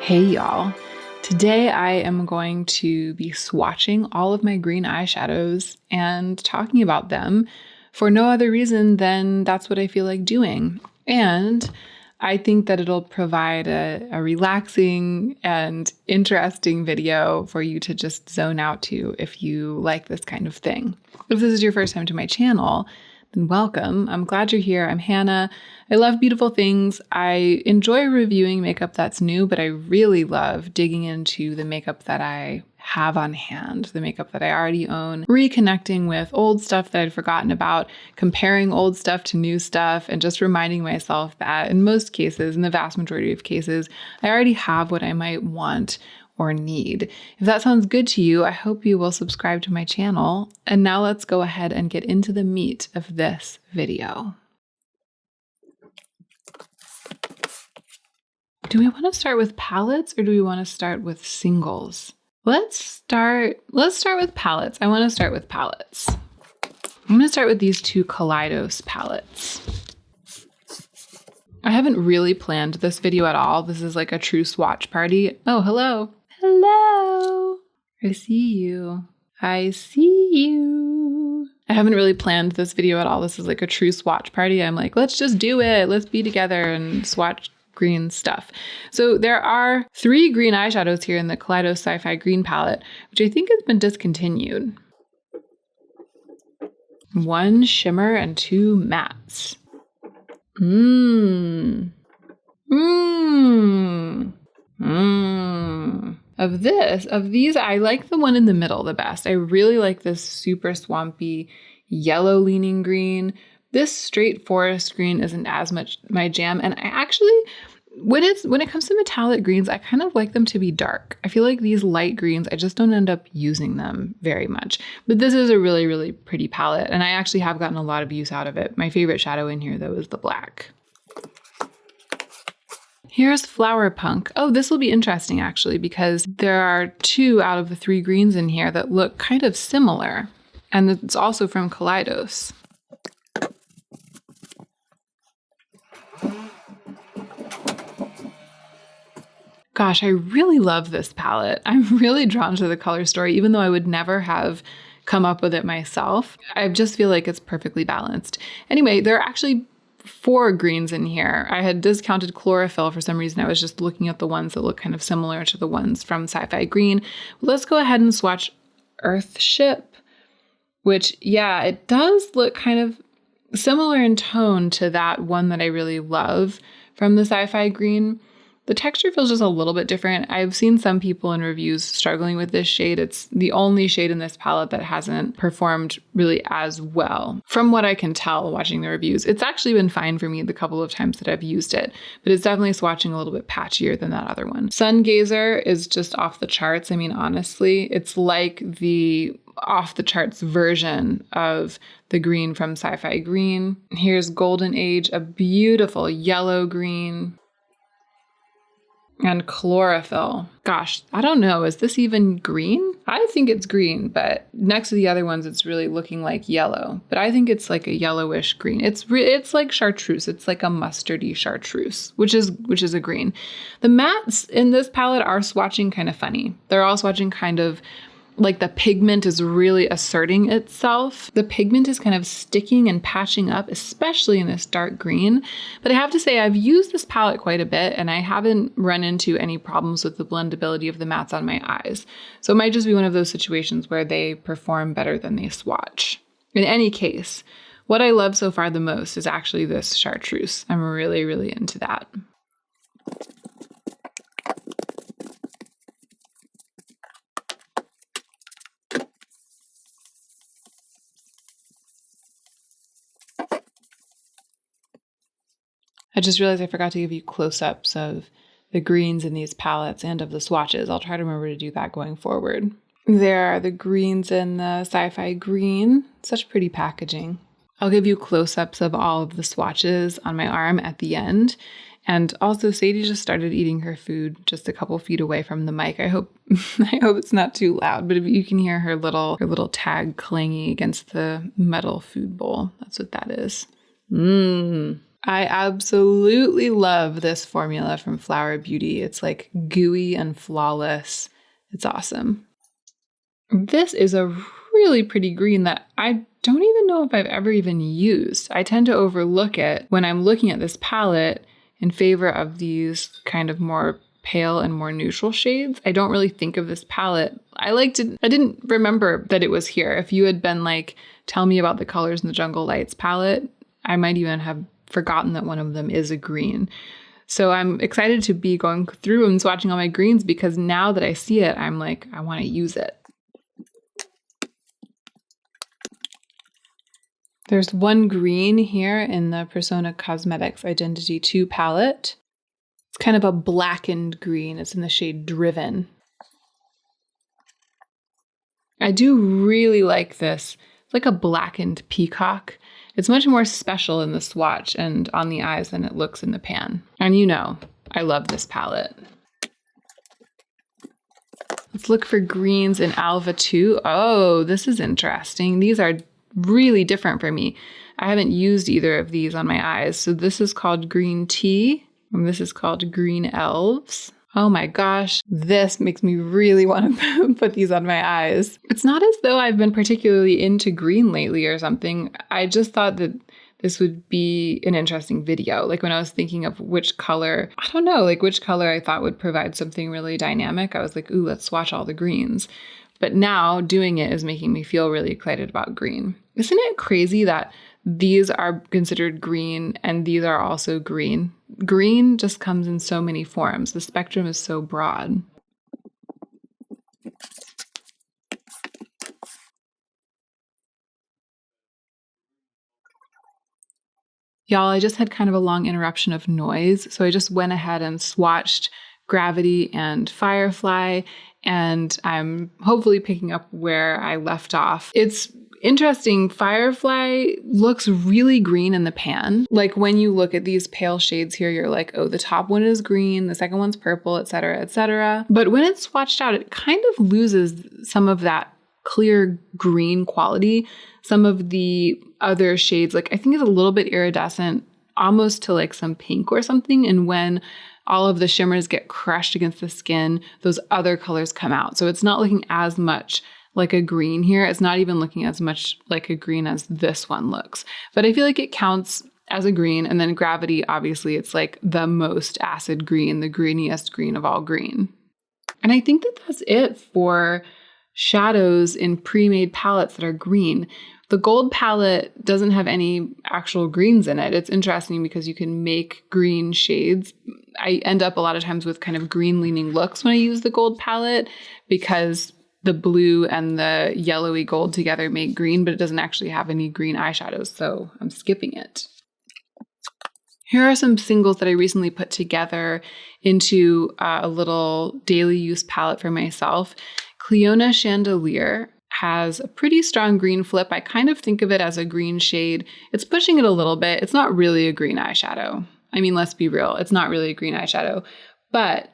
Hey y'all, today I am going to be swatching all of my green eyeshadows and talking about them for no other reason than that's what I feel like doing. And I think that it'll provide a relaxing and interesting video for you to just zone out to if you like this kind of thing. If this is your first time to my channel, then welcome. I'm glad you're here. I'm Hannah. I love beautiful things. I enjoy reviewing makeup that's new, but I really love digging into the makeup that I have on hand, the makeup that I already own, reconnecting with old stuff that I'd forgotten about, comparing old stuff to new stuff, and just reminding myself that in most cases, in the vast majority of cases, I already have what I might want or need. If that sounds good to you, I hope you will subscribe to my channel. And now let's go ahead and get into the meat of this video. Do we want to start with palettes or do we want to start with singles? Let's start with palettes. I want to start with palettes. I'm going to start with these two Collidos palettes. I haven't really planned this video at all. This is like a true swatch party. Oh, hello. Hello. I see you. I see you. I haven't really planned this video at all. This is like a true swatch party. I'm like, let's just do it. Let's be together and swatch green stuff. So there are 3 green eyeshadows here in the Collidos Sci-Fi Green palette, which I think has been discontinued. 1 shimmer and 2 mattes. Of these, I like the one in the middle the best. I really like this super swampy yellow leaning green. This straight forest green isn't as much my jam. And I actually, when it comes to metallic greens, I kind of like them to be dark. I feel like these light greens, I just don't end up using them very much. But this is a really, really pretty palette. And I actually have gotten a lot of use out of it. My favorite shadow in here, though, is the black. Here's Flower Punk. Oh, this will be interesting, actually, because there are 2 out of the 3 greens in here that look kind of similar. And it's also from Collidos. Gosh, I really love this palette. I'm really drawn to the color story, even though I would never have come up with it myself. I just feel like it's perfectly balanced. Anyway, there are actually 4 greens in here. I had discounted chlorophyll for some reason. I was just looking at the ones that look kind of similar to the ones from Sci-Fi Green. Let's go ahead and swatch Earthship, which, yeah, it does look kind of similar in tone to that one that I really love from the Sci-Fi Green. The texture feels just a little bit different. I've seen some people in reviews struggling with this shade. It's the only shade in this palette that hasn't performed really as well. From what I can tell watching the reviews, it's actually been fine for me the couple of times that I've used it, but it's definitely swatching a little bit patchier than that other one. Sun Gazer is just off the charts. I mean, honestly, it's like the off the charts version of the green from Sci-Fi Green. Here's Golden Age, a beautiful yellow green. And Chlorophyll. Gosh, I don't know. Is this even green? I think it's green, but next to the other ones, it's really looking like yellow. But I think it's like a yellowish green. It's like chartreuse. It's like a mustardy chartreuse, which is a green. The mattes in this palette are swatching kind of funny. They're all swatching kind of like the pigment is really asserting itself. The pigment is kind of sticking and patching up, especially in this dark green. But I have to say, I've used this palette quite a bit and I haven't run into any problems with the blendability of the mattes on my eyes. So it might just be one of those situations where they perform better than they swatch. In any case, what I love so far the most is actually this chartreuse. I'm really, really into that. I just realized I forgot to give you close-ups of the greens in these palettes and of the swatches. I'll try to remember to do that going forward. There are the greens in the Sci-Fi Green. Such pretty packaging. I'll give you close-ups of all of the swatches on my arm at the end. And also, Sadie just started eating her food just a couple feet away from the mic. I hope it's not too loud, but if you can hear her little tag clanging against the metal food bowl, that's what that is. I absolutely love this formula from Flower Beauty. It's like gooey and flawless. It's awesome. This is a really pretty green that I don't even know if I've ever even used. I tend to overlook it when I'm looking at this palette in favor of these kind of more pale and more neutral shades. I don't really think of this palette. I didn't remember that it was here. If you had been like, tell me about the Colors in the Jungle Lights palette, I might even have forgotten that one of them is a green. So I'm excited to be going through and swatching all my greens because now that I see it, I'm like, I want to use it. There's one green here in the Persona Cosmetics Identity 2 palette. It's kind of a blackened green. It's in the shade Driven. I do really like this. It's like a blackened peacock. It's much more special in the swatch and on the eyes than it looks in the pan. And you know, I love this palette. Let's look for greens in Alva 2. Oh, this is interesting. These are really different for me. I haven't used either of these on my eyes. So this is called Green Tea, and this is called Green Elves. Oh my gosh, this makes me really want to put these on my eyes. It's not as though I've been particularly into green lately or something. I just thought that this would be an interesting video. Like when I was thinking of which color, I don't know, like which color I thought would provide something really dynamic. I was like, ooh, let's swatch all the greens. But now doing it is making me feel really excited about green. Isn't it crazy that these are considered green and these are also green? Green just comes in so many forms. The spectrum is so broad. Y'all, I just had kind of a long interruption of noise, so I just went ahead and swatched Gravity and Firefly, and I'm hopefully picking up where I left off. It's interesting. Firefly looks really green in the pan. Like when you look at these pale shades here, you're like, oh, the top one is green, the second one's purple, etc., etc. But when it's swatched out, it kind of loses some of that clear green quality. Some of the other shades, like I think it's a little bit iridescent, almost to like some pink or something. And when all of the shimmers get crushed against the skin, those other colors come out. So it's not looking as much like a green here. It's not even looking as much like a green as this one looks. But I feel like it counts as a green. And then Gravity, obviously, it's like the most acid green, the greeniest green of all green. And I think that that's it for shadows in pre-made palettes that are green. The gold palette doesn't have any actual greens in it. It's interesting because you can make green shades. I end up a lot of times with kind of green leaning looks when I use the gold palette because the blue and the yellowy gold together make green, but it doesn't actually have any green eyeshadows, so I'm skipping it. Here are some singles that I recently put together into a little daily use palette for myself. Cleona Chandelier has a pretty strong green flip. I kind of think of it as a green shade. It's pushing it a little bit. It's not really a green eyeshadow. I mean, let's be real. It's not really a green eyeshadow, but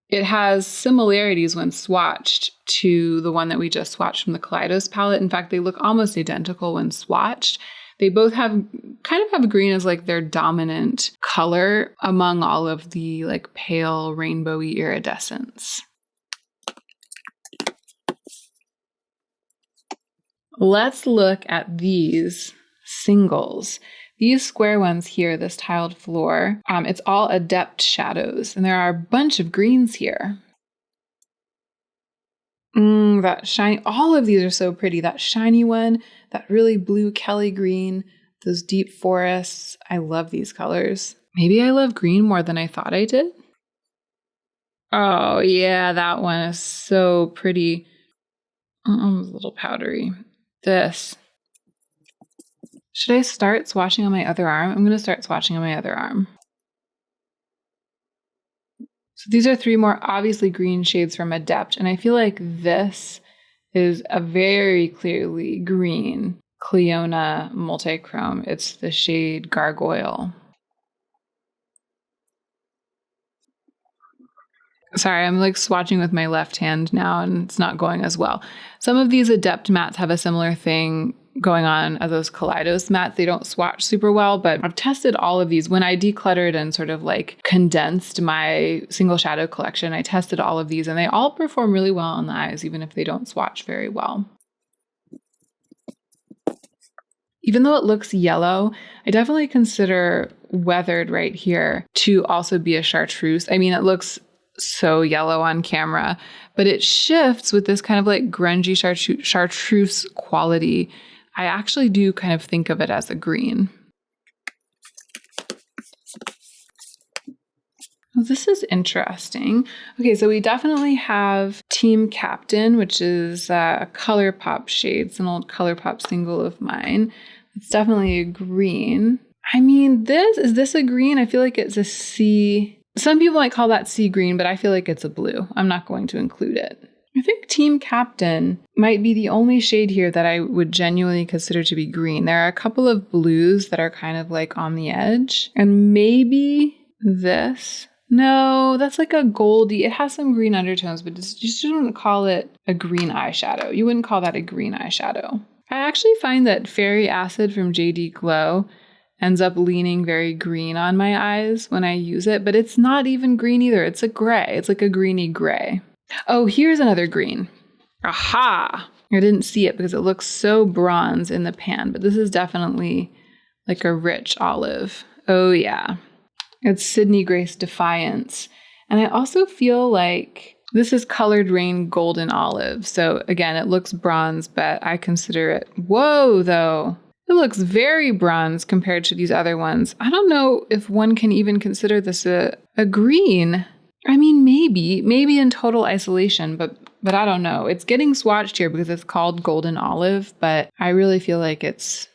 it has similarities when swatched to the one that we just swatched from the Collidos palette. In fact, they look almost identical when swatched. They both kind of have green as like their dominant color among all of the like pale rainbowy iridescence. Let's look at these singles. These square ones here, this tiled floor, it's all Adept shadows, and there are a bunch of greens here. That shiny, all of these are so pretty. That shiny one, that really blue Kelly green, those deep forests. I love these colors. Maybe I love green more than I thought I did. Oh yeah, that one is so pretty. Almost a little powdery. This. Should I start swatching on my other arm? I'm going to start swatching on my other arm. So these are three more obviously green shades from Adept, and I feel like this is a very clearly green Cleona multi-chrome. It's the shade Gargoyle. Sorry, I'm like swatching with my left hand now and it's not going as well. Some of these Adept mattes have a similar thing. going on as those Collidos mattes. They don't swatch super well, but I've tested all of these. When I decluttered and sort of like condensed my single shadow collection, I tested all of these and they all perform really well on the eyes, even if they don't swatch very well. Even though it looks yellow, I definitely consider Weathered right here to also be a chartreuse. I mean, it looks so yellow on camera, but it shifts with this kind of like grungy chartreuse quality. I actually do kind of think of it as a green. Well, this is interesting. Okay, so we definitely have Team Captain, which is a ColourPop shade. It's an old ColourPop single of mine. It's definitely a green. I mean, is this a green? I feel like it's a sea. Some people might call that sea green, but I feel like it's a blue. I'm not going to include it. I think Team Captain might be the only shade here that I would genuinely consider to be green. There are a couple of blues that are kind of like on the edge. And maybe this. No, that's like a goldy. It has some green undertones, but you shouldn't call it a green eyeshadow. You wouldn't call that a green eyeshadow. I actually find that Fairy Acid from JD Glow ends up leaning very green on my eyes when I use it, but it's not even green either. It's a gray. It's like a greeny gray. Oh, here's another green. Aha! I didn't see it because it looks so bronze in the pan, but this is definitely like a rich olive. Oh yeah. It's Sydney Grace Defiance. And I also feel like this is Colored Rain Golden Olive. So again, it looks bronze, but I consider it, whoa though. It looks very bronze compared to these other ones. I don't know if one can even consider this a green. I mean, maybe in total isolation, but I don't know. It's getting swatched here because it's called Golden Olive, but I really feel like it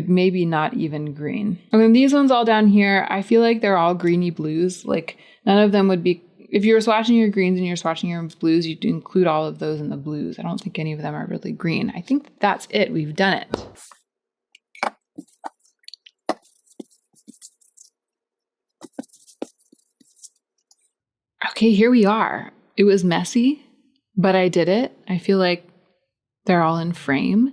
may be not even green. And then these ones all down here, I feel like they're all greeny blues. Like none of them would be, if you were swatching your greens and you're swatching your blues, you'd include all of those in the blues. I don't think any of them are really green. I think that's it. We've done it. Okay, here we are. It was messy, but I did it. I feel like they're all in frame.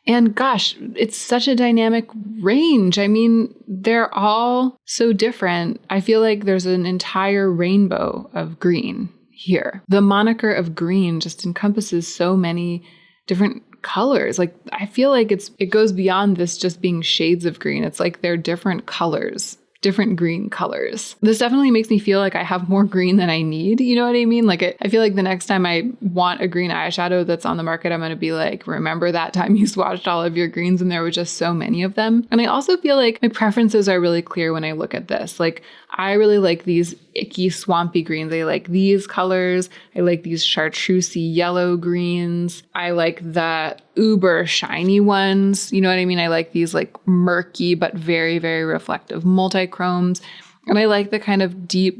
And gosh, it's such a dynamic range. I mean, they're all so different. I feel like there's an entire rainbow of green here. The moniker of green just encompasses so many different colors. Like, I feel like it goes beyond this just being shades of green. It's like they're different colors. Different green colors. This definitely makes me feel like I have more green than I need. You know what I mean? Like I feel like the next time I want a green eyeshadow that's on the market, I'm going to be like, remember that time you swatched all of your greens and there were just so many of them? And I also feel like my preferences are really clear when I look at this. Like I really like these icky swampy greens. I like these colors. I like these chartreusey yellow greens. I like the uber shiny ones. You know what I mean? I like these like murky but very, very reflective multi-chromes. And I like the kind of deep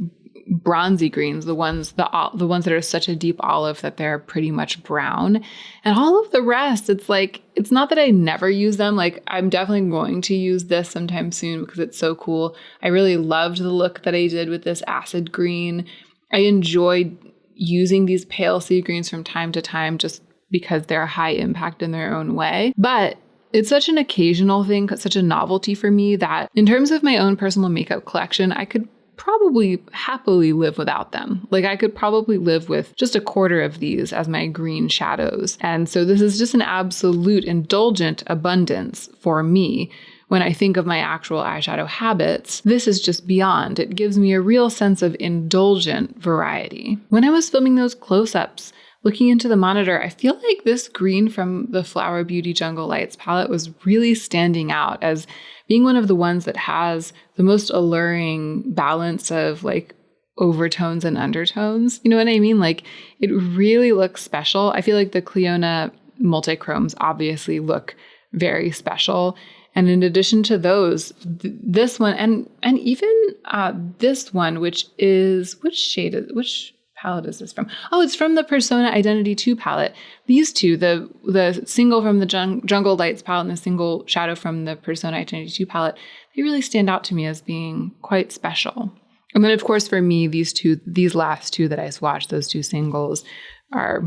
bronzy greens, the ones that are such a deep olive that they're pretty much brown. And all of the rest, it's like, it's not that I never use them. Like I'm definitely going to use this sometime soon because it's so cool. I really loved the look that I did with this acid green. I enjoyed using these pale sea greens from time to time just because they're high impact in their own way. But it's such an occasional thing, such a novelty for me that in terms of my own personal makeup collection, I could probably happily live without them. Like I could probably live with just a quarter of these as my green shadows. And so this is just an absolute indulgent abundance for me. When I think of my actual eyeshadow habits, this is just beyond. It gives me a real sense of indulgent variety. When I was filming those close-ups, looking into the monitor, I feel like this green from the Flower Beauty Jungle Lights palette was really standing out as being one of the ones that has the most alluring balance of like overtones and undertones. You know what I mean? Like it really looks special. I feel like the Cleona multi-chromes obviously look very special. And in addition to those, this one and even this one, which palette is this from? Oh, it's from the Persona Identity 2 palette. These two, the single from the Jungle Lights palette and the single shadow from the Persona Identity 2 palette, they really stand out to me as being quite special. And then, of course, for me, these last two that I swatched, those two singles, are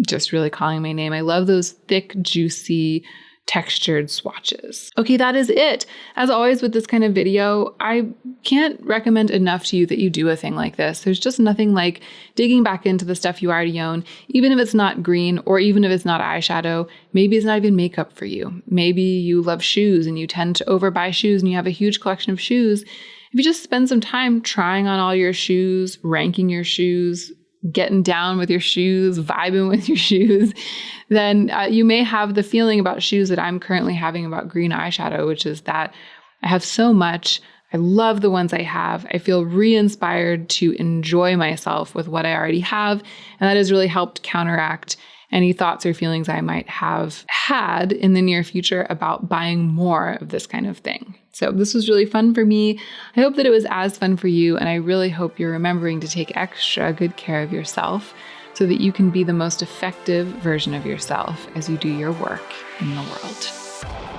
just really calling my name. I love those thick, juicy textured swatches. Okay, that is it. As always with this kind of video, I can't recommend enough to you that you do a thing like this. There's just nothing like digging back into the stuff you already own, even if it's not green or even if it's not eyeshadow. Maybe it's not even makeup for you. Maybe you love shoes and you tend to overbuy shoes and you have a huge collection of shoes. If you just spend some time trying on all your shoes, ranking your shoes, getting down with your shoes, vibing with your shoes, then you may have the feeling about shoes that I'm currently having about green eyeshadow, which is that I have so much. I love the ones I have. I feel re-inspired to enjoy myself with what I already have. And that has really helped counteract any thoughts or feelings I might have had in the near future about buying more of this kind of thing. So this was really fun for me. I hope that it was as fun for you, and I really hope you're remembering to take extra good care of yourself so that you can be the most effective version of yourself as you do your work in the world.